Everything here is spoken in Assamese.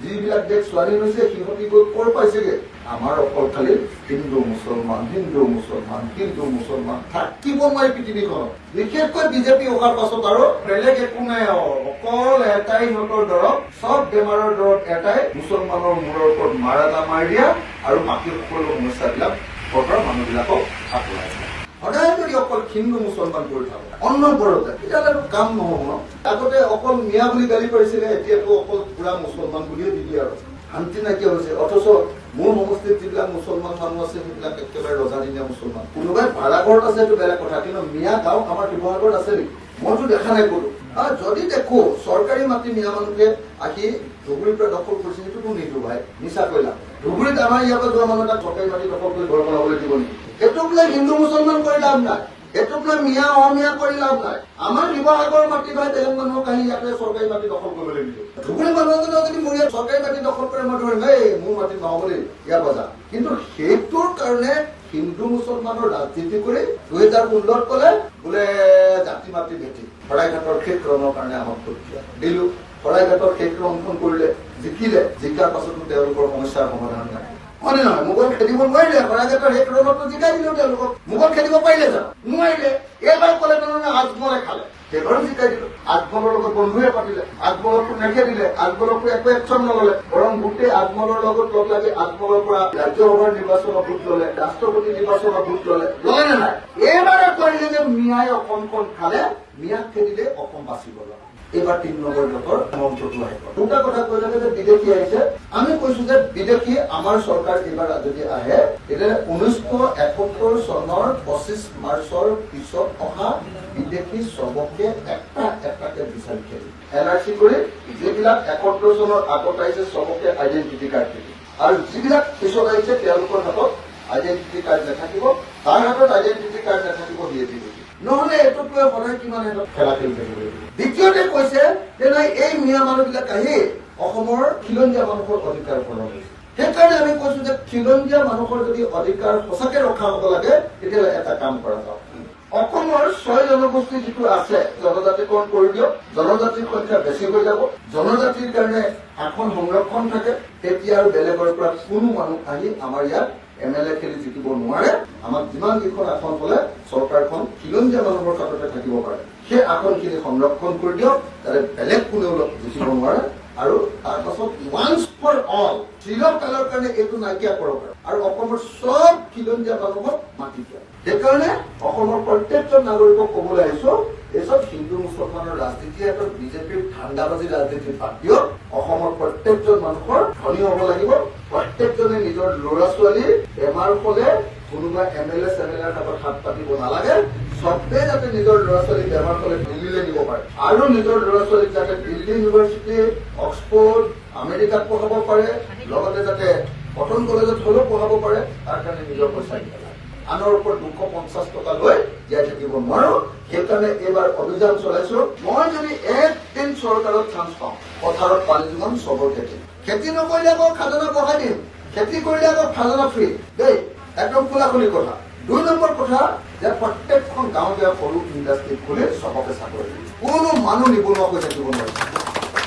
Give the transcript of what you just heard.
যিবিলাক দেশ স্বাধীন হৈছে সিহঁতি গৈ কৰ পাইছেগে আমাৰ অকল খালি হিন্দু মুছলমান থাকিব নোৱাৰি পৃথিৱীখনত। বিশেষকৈ বিজেপি অহাৰ পাছত আৰু বেলেগ একো নাই, অকল এটাই সিহঁতৰ দৰৱ, চব বেমাৰৰ দৰৱ এটাই, মুছলমানৰ মূৰৰ ওপৰত মাৰ এটা মাৰি দিয়া আৰু বাকী সকলো সমস্যাবিলাক ঘৰৰ মানুহবিলাকক আঁতৰাই দিয়া। সদায় যদি অকল হিন্দু মুছলমান কৰি থাকো অনবৰতে, তেতিয়াহ'লে কাম নহব ন। আগতে অকল মিয়া বুলি গালি পাৰিছিলে, এতিয়াতো অকল পুৰা মুছলমান বুলিয়ে দি দিয়ে আৰু শান্তি নাইকিয়া হৈছে। অথচ মোৰ সমষ্টিত যিবিলাক মুছলমান মানুহ আছে সেইবিলাক একেবাৰে ৰজাদিনীয়া মুছলমান। কোনোবাই ভাড়াঘৰত আছে সেইটো বেলেগ কথা, কিন্তু মিয়া গাঁও আমাৰ শিৱসাগৰত আছে নেকি? মইতো দেখা নাই ক'লো। যদি দেখো চৰকাৰী মাটি মিয়া মানুহে আহি ধুবুৰীৰ পৰা দখল কৰিছে, সেইটোতো নিদিওঁ ভাই, মিছা কৈলা। ধুবুৰীত আমাৰ ইয়াৰ পৰা যোৱা মানুহ এটা চৰকাৰী মাটি দখল কৰি ঘৰ বনাবলৈ দিব নেকি? এইটোক লৈ হিন্দু মুছলমান কৰি লাভ নাই, এইটোক লৈ মিয়া অমিয়া কৰি লাভ নাই। আমাৰ শিৱসাগৰ মাটি ভাই বেলেগ মানুহক আহি ইয়াতে চৰকাৰী মাটি দখল কৰিবলৈ দিলো। ধুবুৰী মানুহজনে যদি মোৰ ইয়াত চৰকাৰী মাটি দখল কৰে, মই ধৰিম এই মোৰ মাটি নহ'ব দেই, ইয়াৰ বজা। কিন্তু সেইটোৰ কাৰণে হিন্দু মুছলমানৰ ৰাজনীতি কৰি 2016 ক'লে বোলে জাতি মাটি ভেটি শৰাইঘাটৰ ক্ষেত্ৰণৰ কাৰণে আমাক প্ৰক্ৰিয়া দিলো। শৰাইঘাটৰ ক্ষেত্ৰ অংকন কৰিলে, জিকিলে, জিকাৰ পাছতো তেওঁলোকৰ সমস্যাৰ সমাধান নাই। হয়নে নহয়? মোগল খেদিব নোৱাৰিলে, শৰাইঘাটৰ ক্ষেত্ৰতো জিকাই দিলো তেওঁলোকক। মোগল খেদিব পাৰিলে জানো? নোৱাৰিলে। এইবাৰ ক'লে তাৰমানে আজমলে খালে, সেইবাৰো জিকাই দিলো। আজমলৰ লগত বন্ধুৱে পাতিলে, আজমলকো নেখেদিলে, আজমলকো একো একচন নললে, বৰং গোটেই আজমলৰ লগত লগ লাগি আজমলৰ পৰা ৰাজ্যসভাৰ নিৰ্বাচনৰ ভোট ললে, ৰাষ্ট্ৰপতি নিৰ্বাচনৰ ভোট ললে নে নাই? এইবাৰে কৰিলে যে মিয়াই অসমখন খালে, মিয়াক খেদিলে অসম বাচিব গ'ল। এইবাৰ 3 নম্বৰ ব্লকৰ মন্ত্ৰটো আহিব। দুটা কথা কৈ থাকে যে বিদেশী আহিছে, আমি কৈছো যে বিদেশী আমাৰ চৰকাৰ এইবাৰ যদি আহে, তেতিয়া 1971 চনৰ 25 মাৰ্চৰ পিছত অহা বিদেশী চবকে এটাকে বিচাৰি খেলি NRC কৰি, যিবিলাক 71 চনৰ আগত আহিছে চবকে আইডেণ্টিটি কাৰ্ড দিব, আৰু যিবিলাক পিছত আহিছে তেওঁলোকৰ হাতত আইডেণ্টিটি কাৰ্ড নাথাকিব, তাৰ হাতত আইডেণ্টিটি কাৰ্ড নাথাকিব বিজেপি। নহলে এইটোক লৈ সদায় কিমান খেলা খেলি থাকিব। দ্বিতীয়তে কৈছে যে নাই, এই মিয়া মানুহবিলাক আহি অসমৰ খিলঞ্জীয়া মানুহৰ অধিকাৰ হৰণ হৈছে। সেইকাৰণে আমি কৈছো যে খিলঞ্জীয়া মানুহৰ যদি অধিকাৰ সঁচাকে ৰক্ষা হ'ব লাগে, তেতিয়াহ'লে এটা কাম কৰা যাওক। অসমৰ 6 জনগোষ্ঠী যিটো আছে, জনজাতিকৰণ কৰি দিয়ক, জনজাতিৰ সংখ্যা বেছি হৈ যাব, জনজাতিৰ কাৰণে আসন সংৰক্ষণ থাকে, তেতিয়া আৰু বেলেগৰ পৰা কোনো মানুহ আহি আমাৰ ইয়াত MLA খেলি জিকিব নোৱাৰে। আমাক যিমান কেইখন আসন হলে চৰকাৰখন খিলঞ্জীয়া মানুহৰ হাততে থাকিব পাৰে, সেই আসনখিনি সংৰক্ষণ কৰি দিয়ক, যাতে বেলেগ কোনেও জিকিব নোৱাৰে। আৰু তাৰ পাছত ওৱান্স ফৰ অল চিৰকালৰ কাৰণে এইটো নাইকিয়া কৰক, আৰু অসমৰ চব খিলঞ্জীয়া মানুহক মাতি দিয়ক। সেইকাৰণে অসমৰ প্ৰত্যেকজন নাগৰিকক কবলৈ আহিছো, এইচব হিন্দু মুছলমানৰ ৰাজনীতি এটা বিজেপিৰ ঠাণ্ডাবাজি ৰাজনীতিৰ বাদ দিয়ক। অসমৰ প্ৰত্যেকজন মানুহৰ ধনী হ'ব লাগিব, প্ৰত্যেকজনে নিজৰ ল'ৰা ছোৱালীৰ বেমাৰ হলে কোনোবা MLA চেমেলাৰ হাতত হাত পাতিব নালাগে, চবেই যাতে নিজৰ ল'ৰা ছোৱালীক বেমাৰ হলে দিল্লীলৈ নিব পাৰে, আৰু নিজৰ ল'ৰা ছোৱালীক যাতে দিল্লী ইউনিভাৰ্চিটি, অক্সফৰ্ড, আমেৰিকাত পঢ়াব পাৰে, লগতে যাতে কটন কলেজত হলেও পঢ়াব পাৰে, তাৰ কাৰণে নিজৰ পইচা দিব লাগে। আনৰ ওপৰত 250 টকা লৈ জীয়াই থাকিব নোৱাৰো। সেইকাৰণে এইবাৰ অভিযান চলাইছো। মই যদি একদিন চৰকাৰত চান্স পাওঁ, পথাৰত পানী যোগান চবৰ খেতি নকৰিলে আকৌ খাজানা বঢ়াই দিম, খেতি কৰিলে আকৌ খাজানা ফ্ৰী দেই, একদম খোলাখুলি কথা। 2 নম্বৰ কথা যে প্ৰত্যেকখন গাঁৱলীয়া সৰু ইণ্ডাষ্ট্ৰী খুলি চবকে চাকৰি দিম, কোনো মানুহ নিবনুৱা হৈ থাকিব নোৱাৰে।